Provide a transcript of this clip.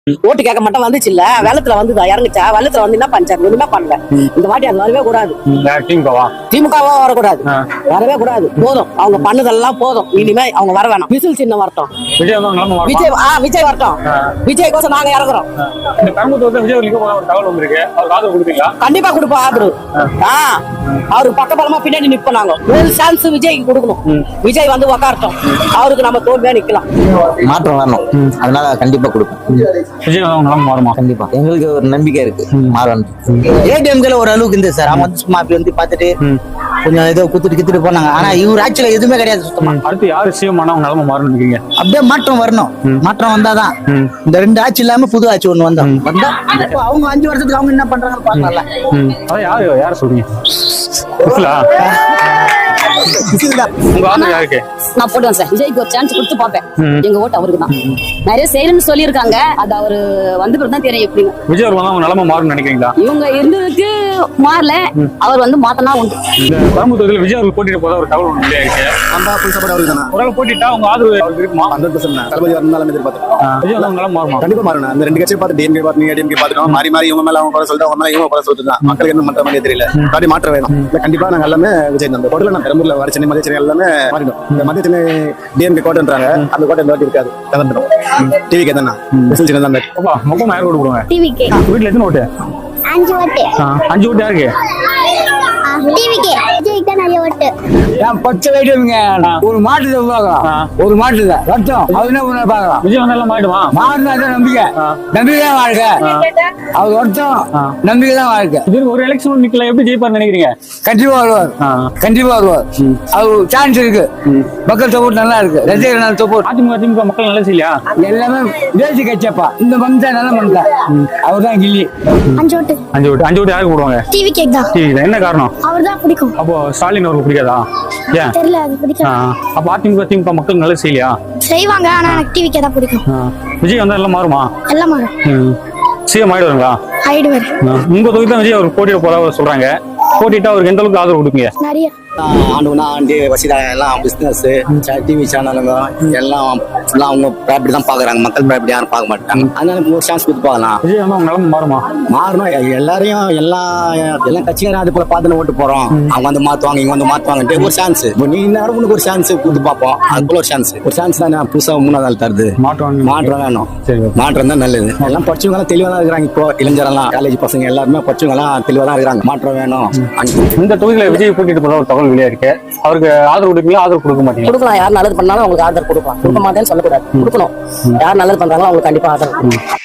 ஓட்டு கேட்க மாட்டோம் வந்துச்சு இல்ல வெள்ளத்துல வந்து இறங்குச்சா வெள்ளத்துல வந்து என்ன பஞ்சாயத்து ஒண்ணுமே பண்ணல. இந்த வாட்டி அது வரவே கூடாது. திமுகவா வரக்கூடாது, வரவே கூடாது. போதும் அவங்க பண்ணதெல்லாம் போதும். இனிமே அவங்க வர வேணாம். விசில் சின்ன வரட்டும். விஜய் வரட்டும். விஜய் கோசம் நாங்க இறங்குறோம். கண்டிப்பா கொடுப்போம் ஆதரவு. அவருக்கு பக்கபலமா பின்னாடி நிப்போம். நாங்க ஒரு சான்ஸ் விஜய்க்கு கொடுக்கணும். விஜய் வந்து உக்காரட்டும். அவருக்கு நம்ம தோல்வியா நிக்கலாம். மாற்றம் வரணும், அதனால கண்டிப்பா கொடுப்போம். கண்டிப்பா எங்களுக்கு ஒரு நம்பிக்கை இருக்கு மாறணும். ஏடிஎம்கேல ஒரு அளவுக்கு இருந்தது சார். அவங்க வந்து சும்மா அப்படி வந்து பாத்துட்டு கொஞ்சம் ஏதோ குத்துட்டு போனாங்க. ஆனா இவர் ஆட்சியில எதுவுமே கிடையாது சுத்தமா. அடுத்து யாரு சிஎம் ஆனா நிலைமை மாறணும் நினைக்கிறீங்க? அப்படியே மாற்றம் வரணும். மாற்றம் வந்தாதான் இந்த ரெண்டு ஆட்சி இல்லாம புது ஆட்சி ஒண்ணு வந்தா அவங்க 5 வருஷத்துக்கு அவங்க என்ன பண்றாங்கன்னு பாக்கல. யார சொல்றீங்க? உங்க ஆதரவு யாருக்கு? நான் போடுவேன் சார். விஜய்க்கு ஒரு சான்ஸ் கொடுத்து பாப்பேன். எங்க ஓட்டு அவருக்கு தான். நிறைய செய்யணும்னு சொல்லியிருக்காங்க. அது அவரு வந்து தான் தெரியும் எப்படின்னு. விஜய் அவங்க நிலைமை மாறும் நினைக்கிறீங்களா? இவங்க இருந்ததுக்கு மாறல, அவர் வந்து மாத்தனா உண்டு. இந்த கோயம்புத்தூர்ல விஜய் அவர்கள் போட்டிட்டு போதா ஒரு தகவல் ஒன்று இருக்கு. ஒரு போட்டிட்டா உங்க ஆதரவு அவருக்கு இருக்குமா? 100% தளபதி வரணும் எதிர்பார்த்தோம். விஜய் அவங்க நிலைமை மாறுமா? கண்டிப்பா மாறணும். அந்த ரெண்டு கட்சியை பார்த்து டிஎம்கே பார்த்து டிஎம்கே பார்த்துட்டோம். மாறி இவங்க மேல அவங்க குறை சொல்லிட்டு அவங்க மேல இவங்க குறை சொல்லிட்டு தான் மக்களுக்கு என்ன பண்ற மாதிரி தெரியல. அப்படி மாற்றம் வேணும். கண்டிப்பா நாங்க எல்லாமே விஜய் அந்த கோட்டையில நான் பெரம்பூர்ல வர சென்னை மத்திய சென்னை எல்லாமே மாறிடும். இந்த மத்திய சென்னை டிஎம்கே கோட்டைன்றாங்க. அந்த கோட்டை இந்த வாட்டி இருக்காது, தகர்ந்துடும். டிவிக்கே தானே விசில் சின்ன தான். மொத்தம் யார் கொடுப்பாங்க? டிவிக்கே. வீட்டுல எத்தனை ஓட்டு? 5 ஓட்டு. 5 ஓட்டு யாருக்கு? டிவிக்கே. விஜய்க்கு தான் நிறைய ஓட்டு. நான் 10 வைடுங்க. ஒரு மாட்டு தான் பார்க்கலாம். ஒரு மாட்டு தான் ரத்தம். அது என்ன பண்ண பார்க்கலாம். விஜய் வந்தாலும் மாறிடுமா? மாறினா தான் நம்பிக்கை. நம்பிக்கை தான் வாழ்க்கை. அவர் வருத்தம் நம்பிக்கை தான் வாழ்க்கை. இது ஒரு எலெக்ஷன் நிக்கல, எப்படி ஜெயிப்பார் நினைக்கிறீங்க? கண்டிப்பா வருவார். கண்டிப்பா வருவார். அவர் சான்ஸ் இருக்கு. மக்கள் சப்போர்ட் நல்லா இருக்கு. ரசிகர்கள் சப்போர்ட். அதிமுக மக்கள் நல்லா செய்யலையா? எல்லாமே தேசிய கட்சியப்பா. இந்த மனுஷன் நல்ல மனுஷன். அவர் தான் கில்லி. 5 ஓட்டு. 5 ஓட்டு யாருக்கு போடுவாங்க? டிவிக்கே தான். என்ன காரணம்? அவர் தான் பிடிக்கும். அப்போ ஸ்டாலின் அவருக்கு பிடிக்காதா? ஏன் தெரியல, அது பிடிக்கும். அப்ப அதிமுக மக்கள் நல்லா செய்யலையா? செய்வாங்க, ஆனா எனக்கு டிவிக்கே தான் பிடிக்கும். விஜய் வந்தா எல்லாம் மாறுமா? எல்லாம் மாறும். சிஎம் ஆயிடுவாங்களா? ஆயிடுவாரு. உங்க தொகுதி தான் விஜய் அவர் போட்டியிட போறதா சொல்றாங்க. போட்டிட்டா அவருக்கு எந்த அளவுக்கு ஆதரவு கொடுப்பீங்க? நிறைய ஆண்டு வசதியாக எல்லாம் பிசினஸ் டிவி சேனலுங்க எல்லாம் அவங்க ப்ராப்பர்ட்டி தான் பாக்குறாங்க. மக்கள் ப்ராப்பர்ட்டி யாரும் பார்க்க மாட்டாங்க. அதனால ஒரு சான்ஸ் கொடுத்து பார்க்கலாம். விஜய் வந்து அவங்க நிலைமை மாறுமா? மாறணும். எல்லாரையும் எல்லாம் கட்சிக்காரும் அது போல பார்த்து ஓட்டு போறோம். அவங்க வந்து மாத்துவாங்க, இங்க வந்து மாத்துவாங்க. ஒரு சான்ஸ் நீ இன்னும் உனக்கு ஒரு சான்ஸ் கொடுத்து பார்ப்போம். அது போல ஒரு சான்ஸ் தான் புதுசா 3வது நாள் தருது. மாற்றம் வேணும். மாற்றம் தான் நல்லது. எல்லாம் படிச்சவங்க எல்லாம் தெளிவா தான் இருக்கிறாங்க. இப்போ இளைஞரெல்லாம் காலேஜ் பசங்க எல்லாருமே படிச்சவங்க எல்லாம் தெளிவா தான் இருக்கிறாங்க. மாற்றம் வேணும். இந்த தொகுதியில விஜய் போட்டிட்டு போற ஒரு தகவல் வெளியா இருக்கு. அவருக்கு ஆதரவு கொடுப்பீங்களா? ஆதரவு கொடுக்க மாட்டீங்க? கொடுக்கலாம். யார் நல்லது பண்ணாலும் அவங்களுக்கு ஆதரவு கொடுக்கலாம். கொடுக்க மாட்டேன்னு சொல்லக்கூடாது. கொடுக்கணும். யார் நல்லது பண்றாங்களோ அவங்களுக்கு கண்டிப்பா ஆதரவு.